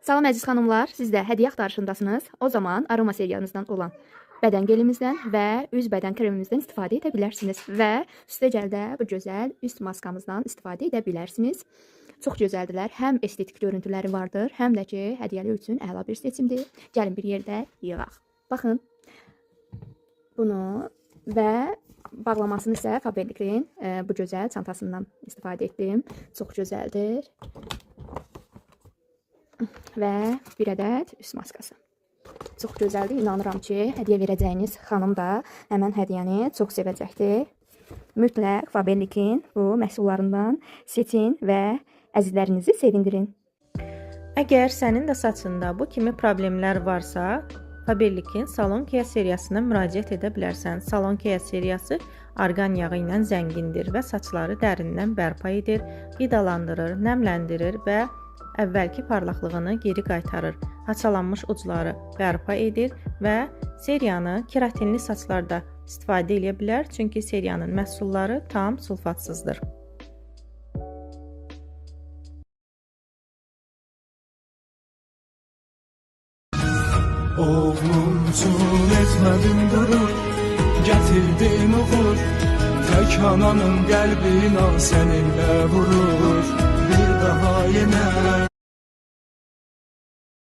Salam əziz xanımlar, siz də hədiyyə axtarışındasınız. O zaman aroma seriyamızdan olan bədən gelimizdən və üz bədən kremimizdən istifadə edə bilərsiniz. Və üstəgəldə bu gözəl üst maskamızdan istifadə edə bilərsiniz. Çox gözəldirlər. Həm estetik görüntüləri vardır, həm də ki, hədiyyələr üçün əla bir seçimdir. Gəlin bir yerdə yığaq. Baxın, bunu və bağlamasını isə Faberlic'in bu gözəl çantasından istifadə etdim. Çox gözəldir. Və bir ədəd üst maskası. Çox gözəldir. İnanıram ki, hədiyyə verəcəyiniz xanım da həmən hədiyyəni çox sevəcəkdir. Mütləq Faberlic'in bu məhsullarından seçin və əzizlərinizi sevindirin. Əgər sənin də saçında bu kimi problemlər varsa, Faberlic'in Salon Care seriyasına müraciət edə bilərsən. Salon Care seriyası argan yağı ilə zəngindir və saçları dərindən bərpa edir, qidalandırır, nəmləndirir və əvvəlki parlaqlığını geri qaytarır. Haçalanmış ucları bərpa edir və seriyanı keratinli saçlarda istifadə edə bilər, çünki seriyanın məhsulları tam sulfatsızdır. Oğlum üçün etmədim durur, gətirdin uğur, tək ananın qəlbinə səninlə vurur, bir daha yenə